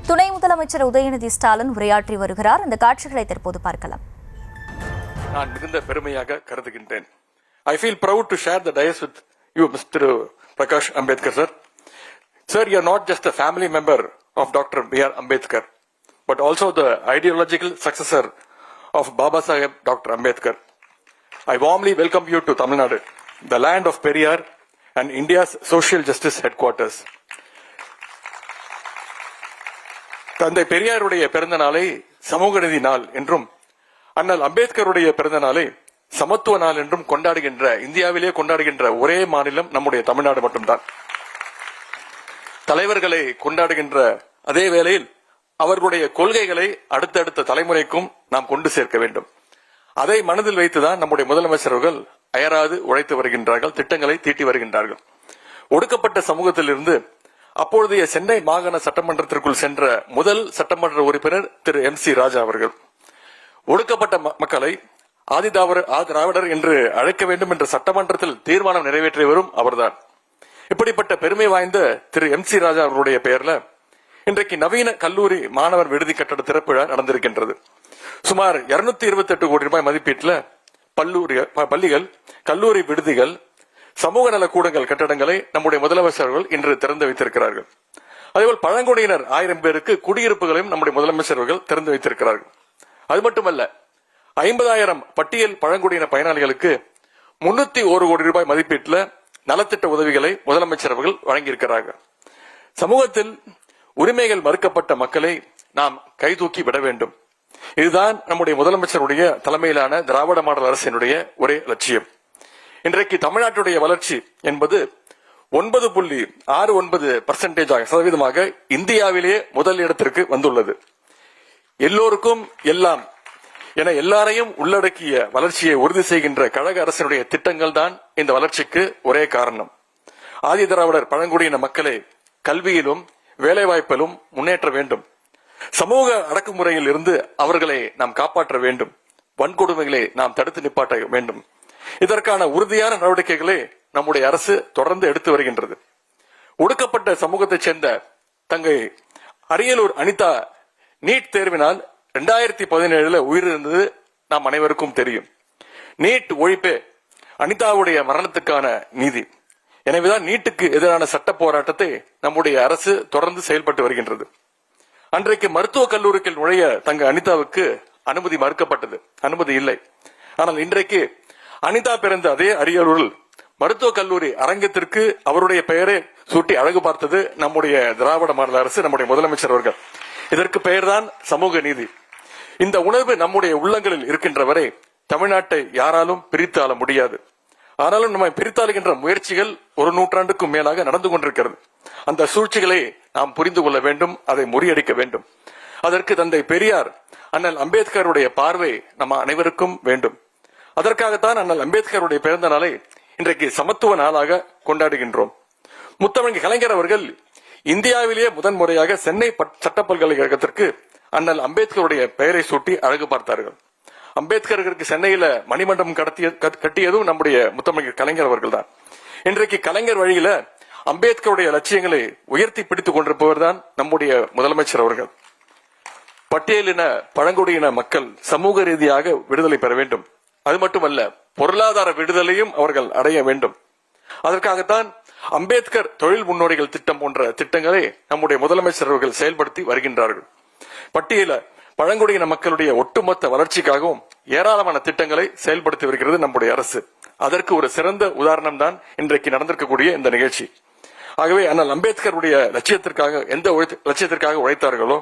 துணை முதலமைச்சர் உதயநிதி ஸ்டாலின் உரையாற்றி வருகிறார். இந்த காட்சிகளை தற்போது பார்க்கலாம். நான் மிகுந்த பெருமையாக கருதுகின்றேன். I feel proud to share the dais with you, Mr. Prakash Ambedkar, sir. Sir, you are not just a family member of Dr. B.R. Ambedkar, but also the ideological successor of Baba Saheb Dr. Ambedkar. I warmly welcome you to Tamil Nadu, the land of Periyar and India's social justice headquarters. தந்தை பெரியாருடைய பிறந்த நாளை சமூக நீதி நாள் என்றும், அண்ணல் அம்பேத்கருடைய பிறந்த நாளை சமத்துவ நாள் என்றும் கொண்டாடுகின்ற, இந்தியாவிலே கொண்டாடுகின்ற ஒரே மாநிலம் நம்முடைய தமிழ்நாடு மட்டும்தான். தலைவர்களை கொண்டாடுகின்ற அதே வேளையில் அவர்களுடைய கொள்கைகளை அடுத்தடுத்த தலைமுறைக்கும் நாம் கொண்டு சேர்க்க வேண்டும். அதை மனதில் வைத்துதான் நம்முடைய முதலமைச்சர்கள் அயராது உழைத்து வருகின்றார்கள், திட்டங்களை தீட்டி வருகின்றார்கள். ஒடுக்கப்பட்ட சமூகத்திலிருந்து அப்பொழுதைய சென்னை மாகாண சட்டமன்றத்திற்குள் சென்ற முதல் சட்டமன்ற உறுப்பினர் திரு MC ராஜா அவர்கள். ஒடுக்கப்பட்ட மக்களை திராவிடர் என்று அழைக்க வேண்டும் என்ற சட்டமன்றத்தில் தீர்மானம் நிறைவேற்றியவரும் அவர்தான். இப்படிப்பட்ட பெருமை வாய்ந்த திரு MC ராஜா அவர்களுடைய பெயர்ல இன்றைக்கு நவீன கல்லூரி மாணவர் விடுதி கட்டட திறப்பு விழா நடந்திருக்கின்றது. சுமார் 228 கோடி ரூபாய் மதிப்பீட்டில் பள்ளிகள், கல்லூரி விடுதிகள், சமூக நல கூடங்கள் கட்டடங்களை நம்முடைய முதலமைச்சர்கள் இன்று திறந்து வைத்திருக்கிறார்கள். அதேபோல் பழங்குடியினர் 1000 பேருக்கு குடியிருப்புகளையும் நம்முடைய முதலமைச்சர்கள் திறந்து வைத்திருக்கிறார்கள். அது மட்டுமல்ல, 50,000 பட்டியல் பழங்குடியின பயனாளிகளுக்கு 301 கோடி ரூபாய் மதிப்பீட்டில் நலத்திட்ட உதவிகளை முதலமைச்சர்கள் வழங்கியிருக்கிறார்கள். சமூகத்தில் உரிமைகள் மறுக்கப்பட்ட மக்களை நாம் கைதூக்கி விட வேண்டும். இதுதான் நம்முடைய முதலமைச்சருடைய தலைமையிலான திராவிட மாடல் அரசினுடைய ஒரே லட்சியம். இன்றைக்கு தமிழ்நாட்டுடைய வளர்ச்சி என்பது 9.69% இந்தியாவிலேயே முதல் இடத்திற்கு வந்துள்ளது. எல்லோருக்கும் எல்லாம் என எல்லாரையும் உள்ளடக்கிய வளர்ச்சியை உறுதி செய்கின்ற கழக அரசினுடைய திட்டங்கள் தான் இந்த வளர்ச்சிக்கு ஒரே காரணம். ஆதி திராவிடர் பழங்குடியின மக்களை கல்வியிலும் வேலைவாய்ப்பிலும் முன்னேற்ற வேண்டும். சமூக அடக்குமுறையில் இருந்து அவர்களை நாம் காப்பாற்ற வேண்டும். வன்கொடுமைகளை நாம் தடுத்து நிப்பாட்ட வேண்டும். இதற்கான உறுதியான நடவடிக்கைகளை நம்முடைய அரசு தொடர்ந்து எடுத்து வருகின்றது. ஒடுக்கப்பட்ட சமூகத்தைச் சேர்ந்த தங்கை அரியலூர் அனிதா நீட் தேர்வினால் 2017 உயிரிழந்தது நாம் அனைவருக்கும் தெரியும். நீட் ஒழிப்பே அனிதாவுடைய மரணத்துக்கான நீதி. எனவேதான் நீட்டுக்கு எதிரான சட்ட போராட்டத்தை நம்முடைய அரசு தொடர்ந்து செயல்பட்டு வருகின்றது. அன்றைக்கு மருத்துவக் கல்லூரிக்கு நுழைய தங்க அனிதாவுக்கு அனுமதி மறுக்கப்பட்டது, அனுமதி இல்லை. ஆனால் இன்றைக்கு அனிதா பிறந்த அதே அரியலூரில் மருத்துவக் கல்லூரி அரங்கத்திற்கு அவருடைய பெயரை சூட்டி அழகு பார்த்தது நம்முடைய திராவிட மாடல் அரசு, நம்முடைய முதலமைச்சர் அவர்கள். இதற்கு பெயர்தான் சமூக நீதி. இந்த உணர்வு நம்முடைய உள்ளங்களில் இருக்கின்ற வரை தமிழ்நாட்டை யாராலும் பிரித்து ஆள முடியாது. ஆனாலும் நம்மை பிரித்தாளுகின்ற முயற்சிகள் 1 நூற்றாண்டுக்கும் மேலாக நடந்து கொண்டிருக்கிறது. அந்த சூழ்ச்சிகளை நாம் புரிந்து கொள்ள வேண்டும், அதை முறியடிக்க வேண்டும். அதற்கு தந்தை பெரியார், அண்ணல் அம்பேத்கருடைய பார்வை நம்ம அனைவருக்கும் வேண்டும். அதற்காகத்தான் அண்ணல் அம்பேத்கருடைய பிறந்த நாளை இன்றைக்கு சமத்துவ நாளாக கொண்டாடுகின்றோம். முத்தமிழ் கலைஞர் அவர்கள் இந்தியாவிலேயே முதன்முறையாக சென்னை சட்ட பல்கலைக்கழகத்திற்கு அண்ணல் அம்பேத்கருடைய பெயரை சூட்டி அழகு பார்த்தார்கள். அம்பேத்கருக்கு சென்னையில மணிமண்டபம் கட்டியதும் நம்முடைய முத்தமிழ் கலைஞர் அவர்கள் தான். இன்றைக்கு கலைஞர் வழியில அம்பேத்கருடைய லட்சியங்களை உயர்த்தி பிடித்துக் கொண்டிருப்பவர் தான் நம்முடைய முதலமைச்சர் அவர்கள். பட்டியலின பழங்குடியின மக்கள் சமூக ரீதியாக விடுதலை பெற வேண்டும். அது மட்டுமல்ல, பொருளாதார விடுதலையும் அவர்கள் அடைய வேண்டும். அதற்காகத்தான் அம்பேத்கர் தொழில் முன்னோடிகள் திட்டம் போன்ற திட்டங்களை நம்முடைய முதலமைச்சர் அவர்கள் செயல்படுத்தி வருகின்றார்கள். பட்டியல பழங்குடியின மக்களுடைய ஒட்டுமொத்த வளர்ச்சிக்காகவும் ஏராளமான திட்டங்களை செயல்படுத்தி வருகிறது நம்முடைய அரசு. அதற்கு ஒரு சிறந்த உதாரணம் தான் இன்றைக்கு நடந்திருக்கக்கூடிய இந்த நிகழ்ச்சி. ஆகவே அண்ணல் அம்பேத்கருடைய லட்சியத்திற்காக எந்த லட்சியத்திற்காக உழைத்தார்களோ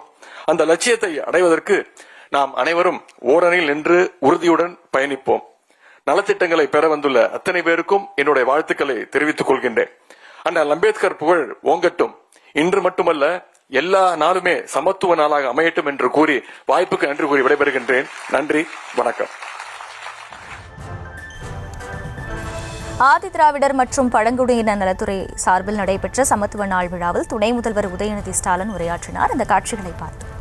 அந்த லட்சியத்தை அடைவதற்கு நாம் அனைவரும் ஓரணியில் நின்று உறுதியுடன் பயணிப்போம். நலத்திட்டங்களை பெற வந்துள்ள அத்தனை பேருக்கும் என்னுடைய வாழ்த்துக்களை தெரிவித்துக் கொள்கின்றேன். அண்ணல் அம்பேத்கர் புகழ் ஓங்கட்டும். இன்று மட்டுமல்ல, எல்லா நாளுமே சமத்துவ நாளாக அமையட்டும் என்று கூறி வாய்ப்புக்கு நன்றி கூறி விடைபெறுகின்றேன். நன்றி, வணக்கம். ஆதி திராவிடர் மற்றும் பழங்குடியினர் நலத்துறை சார்பில் நடைபெற்ற சமத்துவ நாள் விழாவில் துணை முதல்வர் உதயநிதி ஸ்டாலின் உரையாற்றினார். இந்த காட்சிகளை பார்த்தோம்.